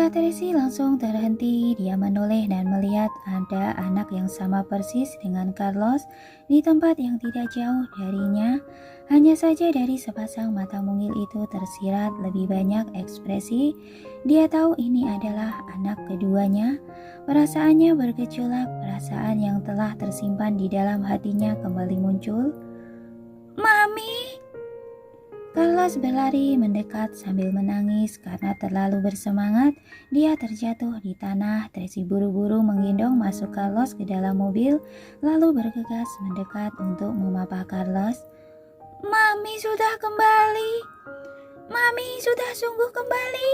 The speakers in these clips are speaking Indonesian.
Mata Tracy langsung terhenti. Dia menoleh dan melihat ada anak yang sama persis dengan Carlos di tempat yang tidak jauh darinya. Hanya saja dari sepasang mata mungil itu tersirat lebih banyak ekspresi. Dia tahu ini adalah anak keduanya. Perasaannya bergejolak, perasaan yang telah tersimpan di dalam hatinya kembali muncul. "Mami!" Carlos berlari mendekat sambil menangis karena terlalu bersemangat. Dia terjatuh di tanah. Tracy buru-buru menggendong masuk Carlos ke dalam mobil, lalu bergegas mendekat untuk memapah Carlos. "Mami sudah kembali! Mami sudah sungguh kembali!"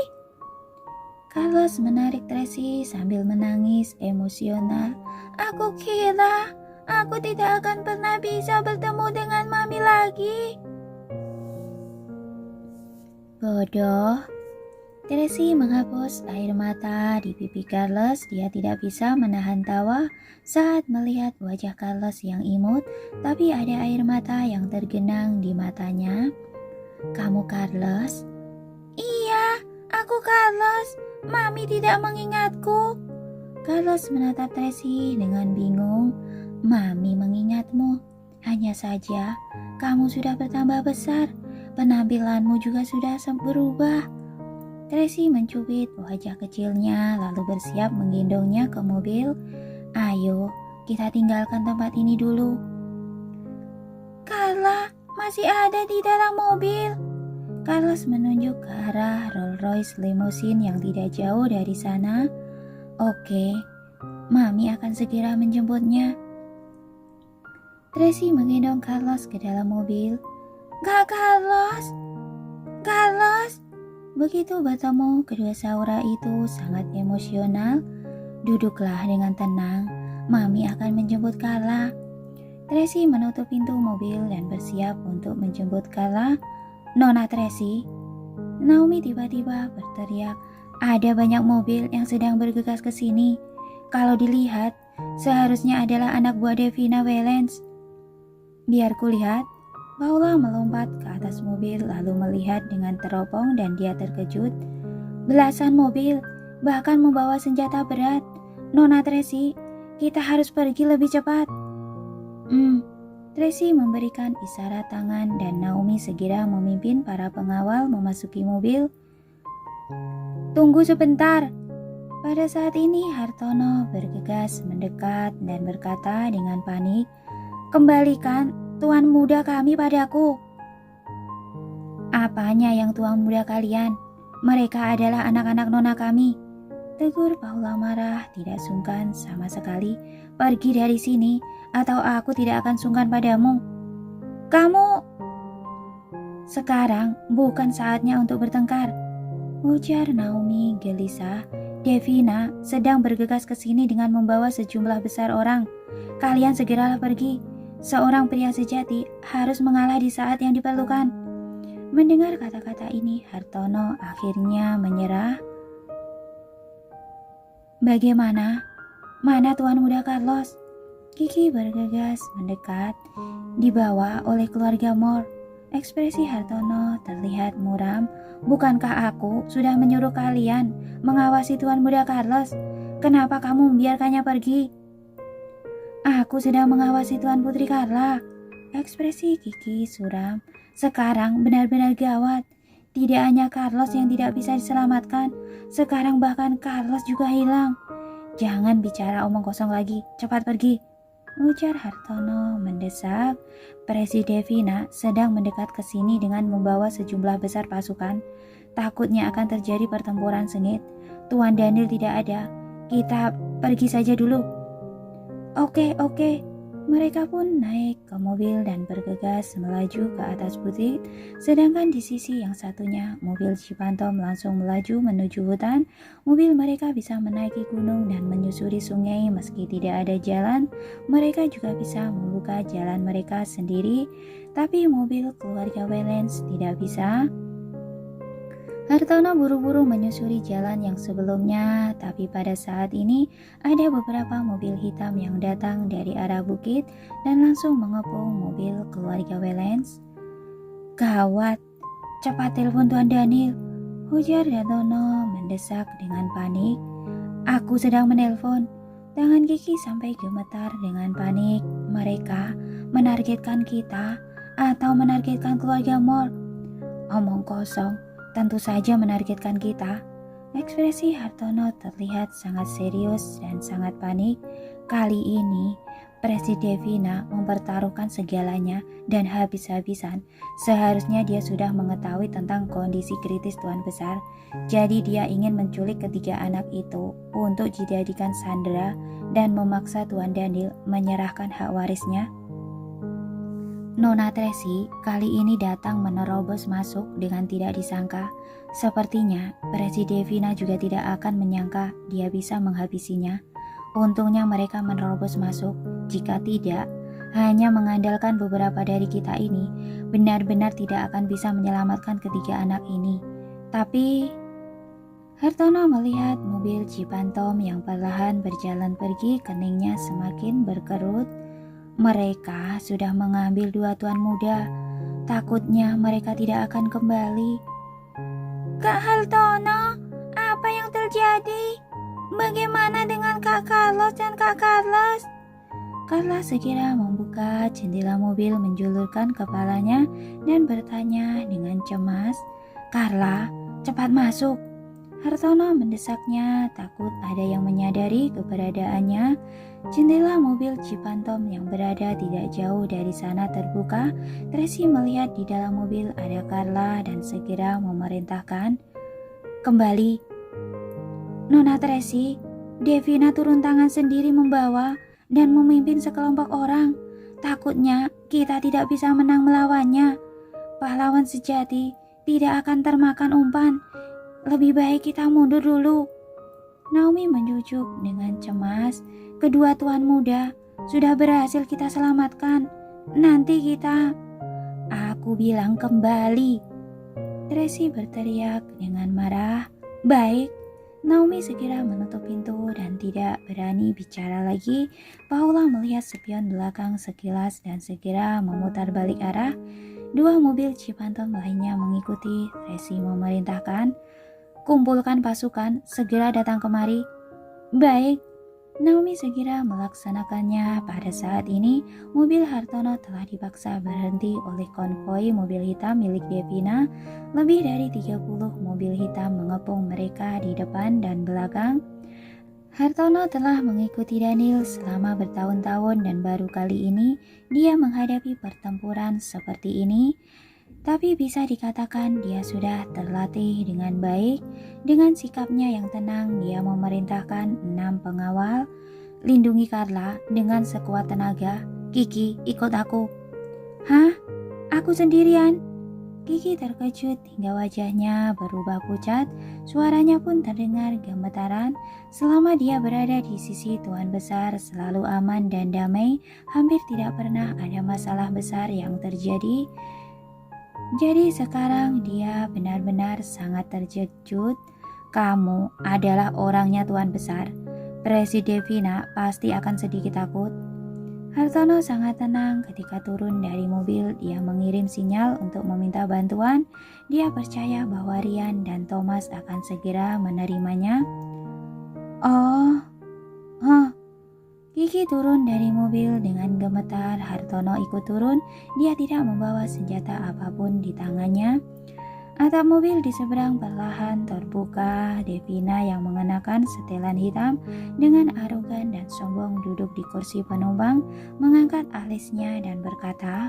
Carlos menarik Tracy sambil menangis emosional. "Aku kira aku tidak akan pernah bisa bertemu dengan Mami lagi." Bodoh. Tracy menghapus air mata di pipi Carlos. Dia tidak bisa menahan tawa saat melihat wajah Carlos yang imut, tapi ada air mata yang tergenang di matanya. "Kamu Carlos?" "Iya, aku Carlos. Mami tidak mengingatku." Carlos menatap Tracy dengan bingung. "Mami mengingatmu. Hanya saja kamu sudah bertambah besar. Penampilanmu juga sudah berubah." Tracy mencubit wajah kecilnya lalu bersiap menggendongnya ke mobil. "Ayo, kita tinggalkan tempat ini dulu." "Carla masih ada di dalam mobil." Carlos menunjuk ke arah Rolls Royce limousine yang tidak jauh dari sana. "Oke, Mami akan segera menjemputnya." Tracy menggendong Carlos ke dalam mobil. "Kak Carlos! Carlos!" Begitu bertemu, kedua saudara itu sangat emosional. "Duduklah dengan tenang, Mami akan menjemput Carla." Tracy menutup pintu mobil dan bersiap untuk menjemput Carla. "Nona Tracy!" Naomi tiba-tiba berteriak. "Ada banyak mobil yang sedang bergegas ke sini. Kalau dilihat, seharusnya adalah anak buah Davina Valence." "Biar kulihat." Paula melompat ke atas mobil lalu melihat dengan teropong dan dia terkejut. Belasan mobil, bahkan membawa senjata berat. "Nona Tracy, kita harus pergi lebih cepat." Tracy memberikan isyarat tangan dan Naomi segera memimpin para pengawal memasuki mobil. "Tunggu sebentar." Pada saat ini Hartono bergegas mendekat dan berkata dengan panik, "Kembalikan tuan muda kami padaku." "Apanya yang tuan muda kalian? Mereka adalah anak-anak nona kami," tegur Paula marah, tidak sungkan sama sekali. "Pergi dari sini atau aku tidak akan sungkan padamu." "Kamu..." "Sekarang bukan saatnya untuk bertengkar," ujar Naomi gelisah. "Davina sedang bergegas ke sini dengan membawa sejumlah besar orang. Kalian segeralah pergi. Seorang pria sejati harus mengalah di saat yang diperlukan." Mendengar kata-kata ini, Hartono akhirnya menyerah. "Bagaimana? Mana tuan muda Carlos?" Kiki bergegas mendekat. "Dibawa oleh keluarga Moore." Ekspresi Hartono terlihat muram. "Bukankah aku sudah menyuruh kalian mengawasi tuan muda Carlos? Kenapa kamu membiarkannya pergi?" "Aku sedang mengawasi Tuan Putri Carla." Ekspresi Kiki suram. "Sekarang benar-benar gawat. Tidak hanya Carlos yang tidak bisa diselamatkan, sekarang bahkan Carlos juga hilang." "Jangan bicara omong kosong lagi, cepat pergi," ujar Hartono mendesak. "Presiden Davina sedang mendekat ke sini dengan membawa sejumlah besar pasukan. Takutnya akan terjadi pertempuran sengit. Tuan Daniel tidak ada. Kita pergi saja dulu." Oke. Mereka pun naik ke mobil dan bergegas melaju ke atas bukit. Sedangkan di sisi yang satunya, mobil Jeep Phantom langsung melaju menuju hutan. Mobil mereka bisa menaiki gunung dan menyusuri sungai meski tidak ada jalan. Mereka juga bisa membuka jalan mereka sendiri, tapi mobil keluarga Valence tidak bisa. Hartono buru-buru menyusuri jalan yang sebelumnya, tapi pada saat ini ada beberapa mobil hitam yang datang dari arah bukit dan langsung mengepung mobil keluarga Valence. "Gawat, cepat telepon Tuan Daniel," Ujar Hartono mendesak dengan panik. Aku sedang menelpon. Tangan Kiki sampai gemetar dengan panik. Mereka menargetkan kita atau menargetkan keluarga Mor? Omong kosong, tentu saja menargetkan kita. Ekspresi Hartono terlihat sangat serius dan sangat panik. Kali ini, Presiden Devina mempertaruhkan segalanya dan habis-habisan. Seharusnya dia sudah mengetahui tentang kondisi kritis Tuan Besar. Jadi dia ingin menculik ketiga anak itu untuk dijadikan sandera dan memaksa Tuan Daniel menyerahkan hak warisnya. Nona Tracy kali ini datang menerobos masuk dengan tidak disangka. Sepertinya Presiden Devina juga tidak akan menyangka dia bisa menghabisinya. Untungnya mereka menerobos masuk. Jika tidak, hanya mengandalkan beberapa dari kita ini, benar-benar tidak akan bisa menyelamatkan ketiga anak ini. Tapi Hartono melihat mobil Cipantom yang perlahan berjalan pergi, keningnya semakin berkerut. Mereka sudah mengambil dua tuan muda. Takutnya mereka tidak akan kembali. Kak Hartono, apa yang terjadi? Bagaimana dengan Kak Carlos dan Kak Carlos? Carla segera membuka jendela mobil, menjulurkan kepalanya dan bertanya dengan cemas. Carla, cepat masuk. Hartono mendesaknya, takut ada yang menyadari keberadaannya. Jendela mobil Cipantom yang berada tidak jauh dari sana terbuka. Tracy melihat di dalam mobil ada Carla dan segera memerintahkan, kembali. Nona Tracy, Devina turun tangan sendiri membawa dan memimpin sekelompok orang. Takutnya kita tidak bisa menang melawannya. Pahlawan sejati tidak akan termakan umpan. Lebih baik kita mundur dulu. Naomi menjujuk dengan cemas. Kedua tuan muda sudah berhasil kita selamatkan. Nanti kita... Aku bilang kembali. Tracy berteriak dengan marah. Baik. Naomi segera menutup pintu dan tidak berani bicara lagi. Paula melihat spion belakang sekilas dan segera memutar balik arah. Dua mobil Cipantom lainnya mengikuti. Tracy memerintahkan, kumpulkan pasukan, segera datang kemari. Baik. Naomi segera melaksanakannya. Pada saat ini, mobil Hartono telah dipaksa berhenti oleh konvoi mobil hitam milik Devina. Lebih dari 30 mobil hitam mengepung mereka di depan dan belakang. Hartono telah mengikuti Daniel selama bertahun-tahun dan baru kali ini dia menghadapi pertempuran seperti ini. Tapi bisa dikatakan dia sudah terlatih dengan baik. Dengan sikapnya yang tenang, dia memerintahkan 6 pengawal, lindungi Carla dengan sekuat tenaga. Kiki, ikut aku. Hah? Aku sendirian? Kiki terkejut hingga wajahnya berubah pucat. Suaranya pun terdengar gemetaran. Selama dia berada di sisi Tuan Besar selalu aman dan damai. Hampir tidak pernah ada masalah besar yang terjadi. Jadi sekarang dia benar-benar sangat terkejut. Kamu adalah orangnya Tuan Besar. Presiden Devina pasti akan sedikit takut. Hartono sangat tenang ketika turun dari mobil. Dia mengirim sinyal untuk meminta bantuan. Dia percaya bahwa Rian dan Thomas akan segera menerimanya. Kiki turun dari mobil dengan gemetar. Hartono ikut turun. Dia tidak membawa senjata apapun di tangannya. Atap mobil di seberang perlahan terbuka. Devina yang mengenakan setelan hitam dengan arogan dan sombong duduk di kursi penumpang, mengangkat alisnya dan berkata,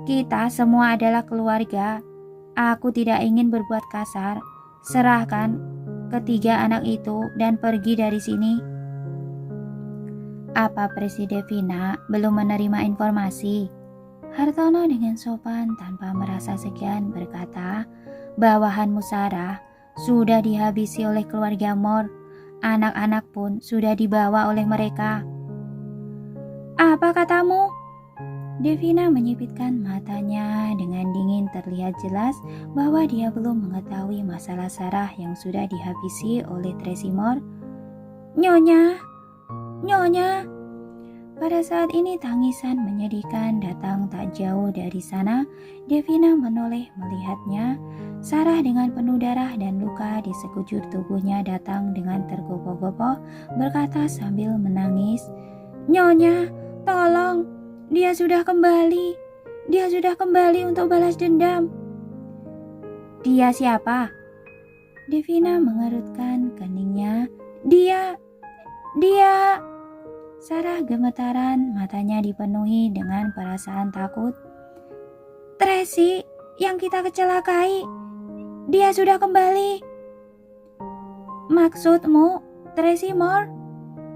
kita semua adalah keluarga. Aku tidak ingin berbuat kasar. Serahkan ketiga anak itu dan pergi dari sini. Apa Presiden Devina belum menerima informasi? Hartono dengan sopan tanpa merasa segan berkata, bawahan Musarah sudah dihabisi oleh keluarga Mor. Anak-anak pun sudah dibawa oleh mereka. Apa katamu? Devina menyipitkan matanya dengan dingin. Terlihat jelas bahwa dia belum mengetahui masalah Sarah yang sudah dihabisi oleh Tracy Mor. Nyonya. Pada saat ini tangisan menyedihkan datang tak jauh dari sana. Devina menoleh melihatnya. Sarah dengan penuh darah dan luka di sekujur tubuhnya datang dengan tergopoh-gopoh berkata sambil menangis, "Nyonya, tolong, dia sudah kembali. Dia sudah kembali untuk balas dendam." "Dia siapa?" Devina mengerutkan keningnya. Dia. Sarah gemetaran, matanya dipenuhi dengan perasaan takut. "Tracy, yang kita kecelakai. Dia sudah kembali." "Maksudmu, Tracy Moore?"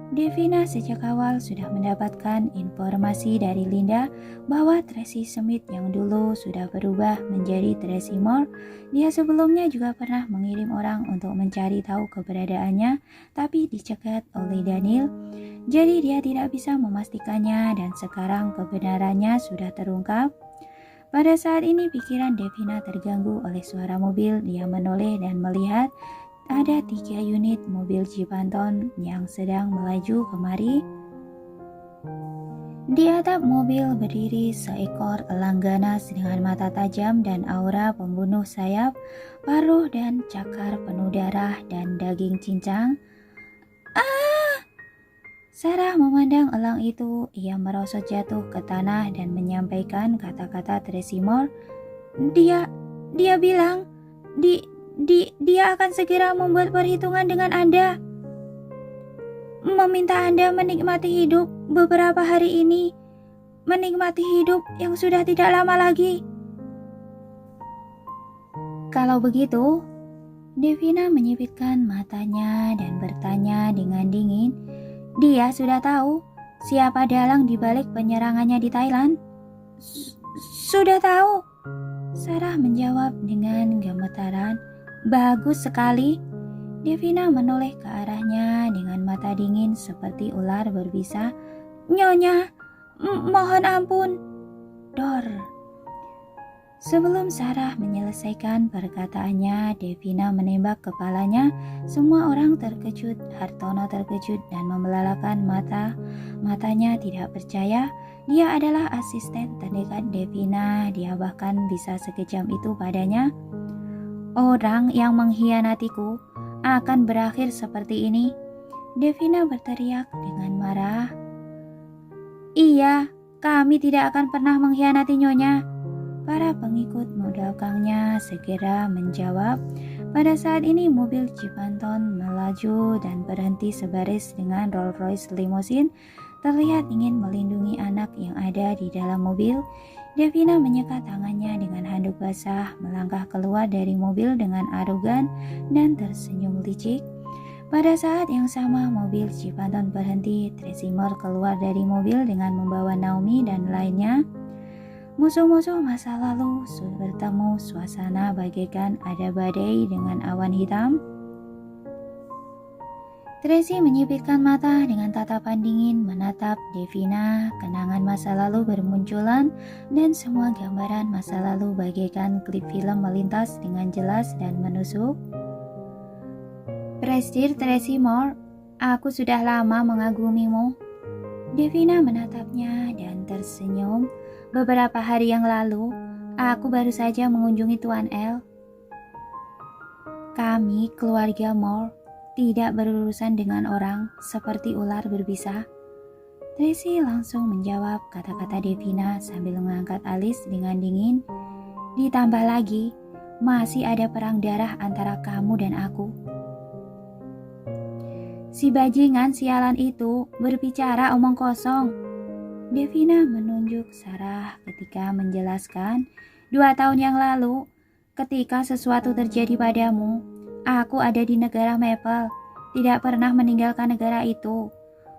Devina sejak awal sudah mendapatkan informasi dari Linda bahwa Tracy Smith yang dulu sudah berubah menjadi Tracy Moore. Dia sebelumnya juga pernah mengirim orang untuk mencari tahu keberadaannya, tapi dicegat oleh Daniel. Jadi dia tidak bisa memastikannya dan sekarang kebenarannya sudah terungkap. Pada saat ini pikiran Devina terganggu oleh suara mobil. Dia menoleh dan melihat ada 3 unit mobil Jeep Phantom yang sedang melaju kemari. Di atap mobil berdiri seekor elang ganas dengan mata tajam dan aura pembunuh sayap, paruh dan cakar penuh darah dan daging cincang. Sarah memandang elang itu. Ia merosot jatuh ke tanah dan menyampaikan kata-kata Tracy Moore. Dia bilang, dia akan segera membuat perhitungan dengan Anda. Meminta Anda menikmati hidup beberapa hari ini. Menikmati hidup yang sudah tidak lama lagi." "Kalau begitu," Devina menyipitkan matanya dan bertanya dengan dingin, "dia sudah tahu siapa dalang di balik penyerangannya di Thailand?" Sudah tahu," Sarah menjawab dengan gemetaran. "Bagus sekali." Devina menoleh ke arahnya dengan mata dingin seperti ular berbisa. "Nyonya, mohon ampun." Dor. Sebelum Sarah menyelesaikan perkataannya, Devina menembak kepalanya. Semua orang terkejut. Hartono terkejut dan membelalakan matanya tidak percaya. Dia adalah asisten terdekat Devina. Dia bahkan bisa sekejam itu padanya. "Orang yang mengkhianatiku akan berakhir seperti ini," Devina berteriak dengan marah. "Iya, kami tidak akan pernah mengkhianati Nyonya." Para pengikut belakangnya segera menjawab. Pada saat ini mobil Jeep Phantom melaju dan berhenti sebaris dengan Rolls Royce limousine. Terlihat ingin melindungi anak yang ada di dalam mobil. Devina menyekat tangannya dengan handuk basah, melangkah keluar dari mobil dengan arogan dan tersenyum licik. Pada saat yang sama mobil Jeep Phantom berhenti. Tracy Moore keluar dari mobil dengan membawa Naomi dan lainnya. Musuh-musuh masa lalu bertemu, suasana bagaikan ada badai dengan awan hitam. Tracy menyipitkan mata dengan tatapan dingin menatap Devina. Kenangan masa lalu bermunculan dan semua gambaran masa lalu bagaikan klip film melintas dengan jelas dan menusuk. "Presiden Tracy Moore, aku sudah lama mengagumimu." Devina menatapnya dan tersenyum. "Beberapa hari yang lalu, aku baru saja mengunjungi Tuan L. Kami, keluarga Moore, tidak berurusan dengan orang seperti ular berbisa." Tracy langsung menjawab kata-kata Devina sambil mengangkat alis dengan dingin. "Ditambah lagi, masih ada perang darah antara kamu dan aku." "Si bajingan sialan itu berbicara omong kosong." Devina menunjuk Sarah ketika menjelaskan, 2 tahun yang lalu, ketika sesuatu terjadi padamu, aku ada di negara Maple, tidak pernah meninggalkan negara itu.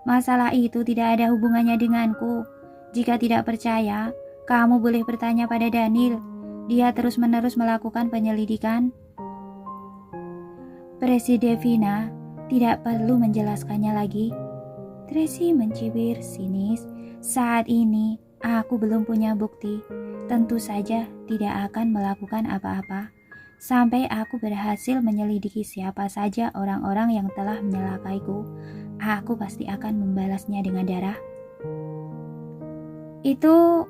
Masalah itu tidak ada hubungannya denganku. Jika tidak percaya, kamu boleh bertanya pada Daniel. Dia terus-menerus melakukan penyelidikan." Presiden Devina tidak perlu menjelaskannya lagi. Tracy mencibir sinis. "Saat ini, aku belum punya bukti. Tentu saja tidak akan melakukan apa-apa sampai aku berhasil menyelidiki siapa saja orang-orang yang telah menyelakaiku. Aku pasti akan membalasnya dengan darah." Itu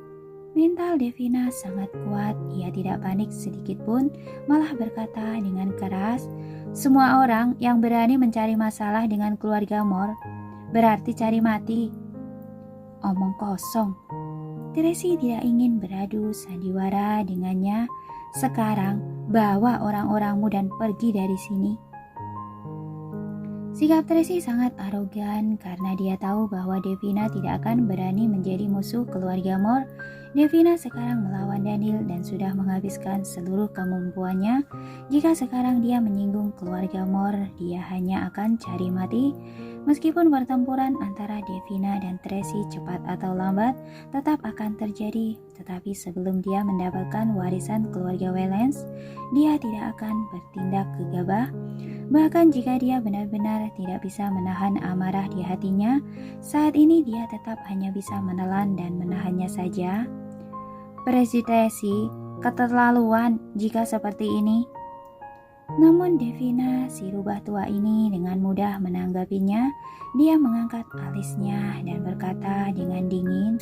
mental Devina sangat kuat. Ia tidak panik sedikit pun, malah berkata dengan keras, "Semua orang yang berani mencari masalah dengan keluarga Moore berarti cari mati." Omong kosong. Tracy tidak ingin beradu sandiwara dengannya. Sekarang bawa orang-orangmu dan pergi dari sini. Sikap Tracy sangat arogan karena dia tahu bahwa Devina tidak akan berani menjadi musuh keluarga Moore. Devina sekarang melawan Daniel dan sudah menghabiskan seluruh kemampuannya. Jika sekarang dia menyinggung keluarga Moore, dia hanya akan cari mati. Meskipun pertempuran antara Devina dan Tracy cepat atau lambat tetap akan terjadi, tetapi sebelum dia mendapatkan warisan keluarga Wellens, dia tidak akan bertindak gegabah. Bahkan jika dia benar-benar tidak bisa menahan amarah di hatinya, saat ini dia tetap hanya bisa menelan dan menahannya saja. Presitesi, keterlaluan jika seperti ini. Namun Devina, si rubah tua ini dengan mudah menanggapinya. Dia mengangkat alisnya dan berkata dengan dingin,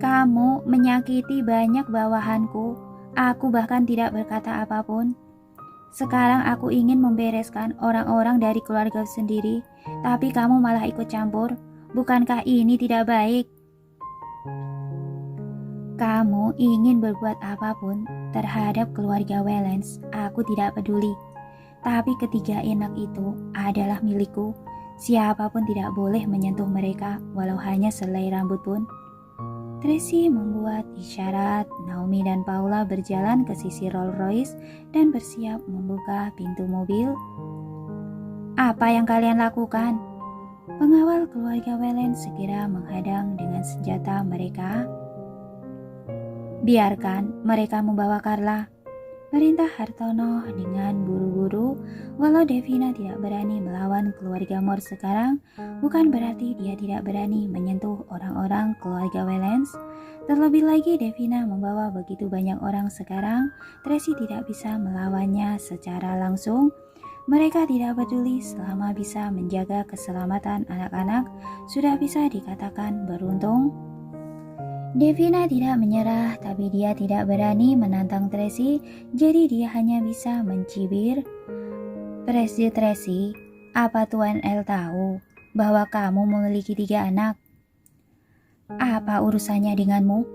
"Kamu menyakiti banyak bawahanku. Aku bahkan tidak berkata apapun. Sekarang aku ingin membereskan orang-orang dari keluarga sendiri, tapi kamu malah ikut campur. Bukankah ini tidak baik? Kamu ingin berbuat apapun terhadap keluarga Wellens, aku tidak peduli. Tapi ketiga anak itu adalah milikku. Siapapun tidak boleh menyentuh mereka, walau hanya selai rambut pun." Tracy membuat isyarat. Naomi dan Paula berjalan ke sisi Rolls Royce dan bersiap membuka pintu mobil. "Apa yang kalian lakukan?" Pengawal keluarga Wellens segera menghadang dengan senjata mereka. "Biarkan mereka membawa Carla," perintah Hartono dengan buru-buru. Walau Devina tidak berani melawan keluarga Moore sekarang, bukan berarti dia tidak berani menyentuh orang-orang keluarga Wellens. Terlebih lagi Devina membawa begitu banyak orang sekarang, Tracy tidak bisa melawannya secara langsung. Mereka tidak peduli selama bisa menjaga keselamatan anak-anak, sudah bisa dikatakan beruntung. Devina tidak menyerah, tapi dia tidak berani menantang Tracy, jadi dia hanya bisa mencibir. "Tracy, apa Tuan L tahu bahwa kamu memiliki 3 anak? Apa urusannya denganmu?"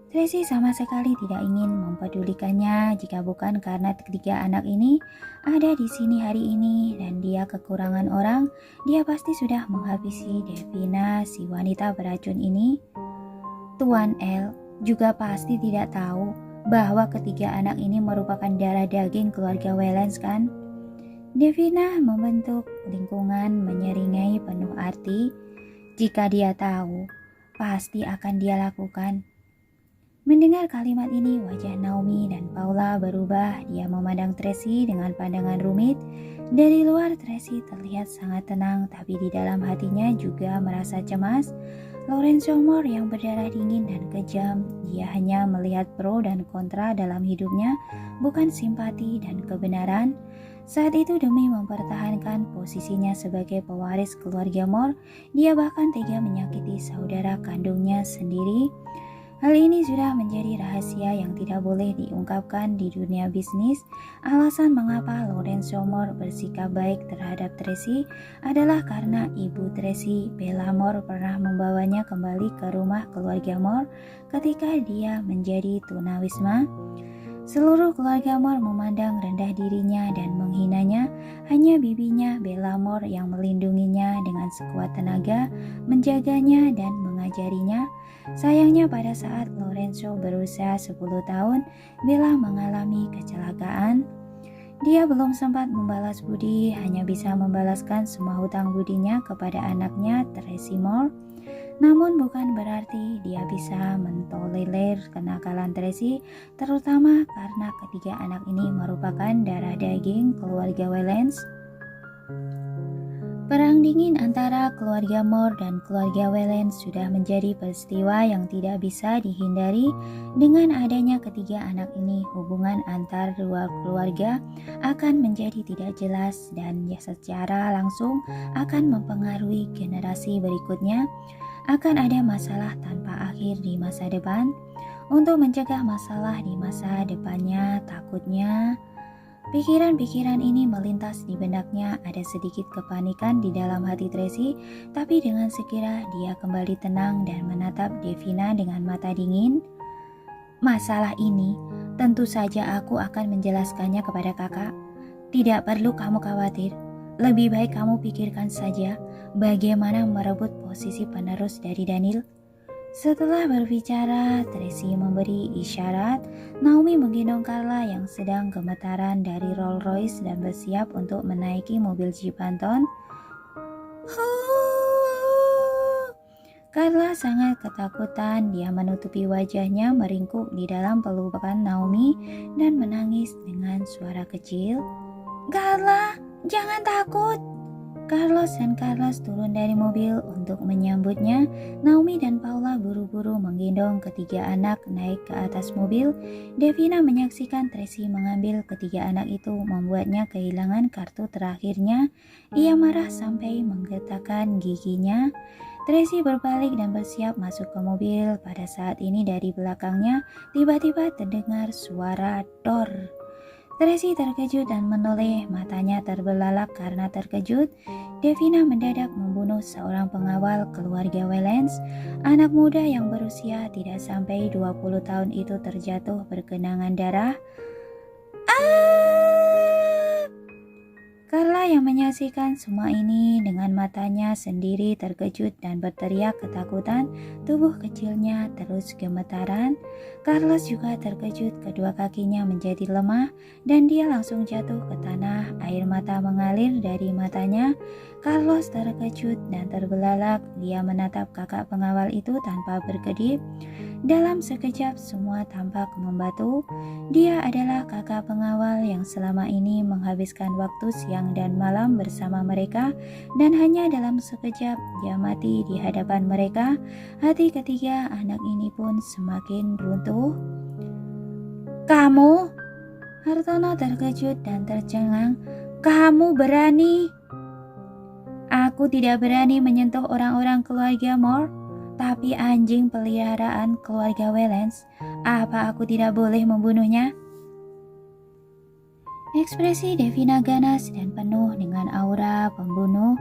Tracy sama sekali tidak ingin mempedulikannya jika bukan karena ketiga anak ini ada di sini hari ini dan dia kekurangan orang, dia pasti sudah menghabisi Devina, si wanita beracun ini. Tuan L juga pasti tidak tahu bahwa ketiga anak ini merupakan darah daging keluarga Wellens, kan? Devina membentuk lingkungan menyeringai penuh arti. Jika dia tahu, pasti akan dia lakukan. Mendengar kalimat ini, wajah Naomi dan Paula berubah. Dia memandang Tracy dengan pandangan rumit. Dari luar Tracy terlihat sangat tenang, tapi di dalam hatinya juga merasa cemas. Lorenzo Moore yang berdarah dingin dan kejam, dia hanya melihat pro dan kontra dalam hidupnya, bukan simpati dan kebenaran. Saat itu demi mempertahankan posisinya sebagai pewaris keluarga Moore, dia bahkan tega menyakiti saudara kandungnya sendiri. Hal ini sudah menjadi rahasia yang tidak boleh diungkapkan di dunia bisnis. Alasan mengapa Lorenzo Moore bersikap baik terhadap Tracy adalah karena ibu Tracy, Bella Moore, pernah membawanya kembali ke rumah keluarga Moore ketika dia menjadi tunawisma. Seluruh keluarga Moore memandang rendah dirinya dan menghinanya. Hanya bibinya, Bella Moore, yang melindunginya dengan sekuat tenaga, menjaganya dan mengajarinya. Sayangnya pada saat Lorenzo berusia 10 tahun, Bella mengalami kecelakaan. Dia belum sempat membalas budi, hanya bisa membalaskan semua hutang budinya kepada anaknya Tracy Moore. Namun bukan berarti dia bisa mentolerir kenakalan Tracy, terutama karena ketiga anak ini merupakan darah daging keluarga Wellens. Perang dingin antara keluarga Moore dan keluarga Wellens sudah menjadi peristiwa yang tidak bisa dihindari. Dengan adanya ketiga anak ini, hubungan antar dua keluarga akan menjadi tidak jelas dan secara langsung akan mempengaruhi generasi berikutnya. akan ada masalah tanpa akhir di masa depan. Untuk mencegah masalah di masa depannya, takutnya pikiran-pikiran ini melintas di benaknya. Ada sedikit kepanikan di dalam hati Tracy, tapi dengan sekira dia kembali tenang dan menatap Devina dengan mata dingin. Masalah ini tentu saja aku akan menjelaskannya kepada kakak. Tidak perlu kamu khawatir. Lebih baik kamu pikirkan saja bagaimana merebut posisi penerus dari Daniel. Setelah berbicara, Tracy memberi isyarat. Naomi menggendong Carla yang sedang gemetaran dari Rolls Royce dan bersiap untuk menaiki mobil Jeep Phantom. Carla sangat ketakutan. Dia menutupi wajahnya, meringkuk di dalam pelukan Naomi dan menangis dengan suara kecil. Carla, jangan takut. Carlos dan Carlos turun dari mobil untuk menyambutnya. Naomi dan Paula buru-buru menggendong ketiga anak naik ke atas mobil. Devina menyaksikan Tracy mengambil ketiga anak itu, membuatnya kehilangan kartu terakhirnya. Ia marah sampai menggetakkan giginya. Tracy berbalik dan bersiap masuk ke mobil. Pada saat ini dari belakangnya tiba-tiba terdengar suara dor. Tracy terkejut dan menoleh, matanya terbelalak karena terkejut. Devina mendadak membunuh seorang pengawal keluarga Wellens. Anak muda yang berusia tidak sampai 20 tahun itu terjatuh bergenangan darah. Carla yang menyaksikan semua ini dengan matanya sendiri terkejut dan berteriak ketakutan. Tubuh kecilnya terus gemetaran. Carlos juga terkejut, kedua kakinya menjadi lemah dan dia langsung jatuh ke tanah. Air mata mengalir dari matanya. Carlos terkejut dan terbelalak. Dia menatap kakak pengawal itu tanpa berkedip. Dalam sekejap semua tampak membatu. Dia adalah kakak pengawal yang selama ini menghabiskan waktu siang dan malam bersama mereka, dan hanya dalam sekejap dia mati di hadapan mereka. Hati ketiga anak ini pun semakin runtuh. Kamu? Hartono terkejut dan tercengang. Kamu berani? Aku tidak berani menyentuh orang-orang keluarga Moore. Tapi anjing peliharaan keluarga Wellens, apa aku tidak boleh membunuhnya? Ekspresi Devina ganas dan penuh dengan aura pembunuh.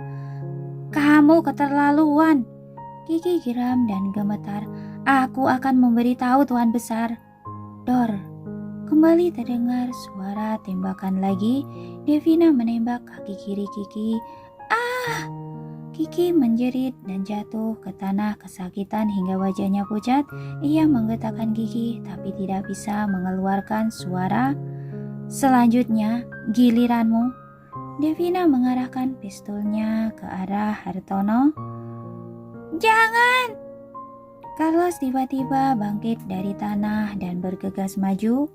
Kamu keterlaluan. Kiki geram dan gemetar. Aku akan memberitahu Tuan Besar. Dor. Kembali terdengar suara tembakan lagi. Devina menembak kaki kiri Kiki. Kiki menjerit dan jatuh ke tanah kesakitan hingga wajahnya pucat. Ia menggetakkan gigi tapi tidak bisa mengeluarkan suara. Selanjutnya, giliranmu. Devina mengarahkan pistolnya ke arah Hartono. Jangan! Carlos tiba-tiba bangkit dari tanah dan bergegas maju.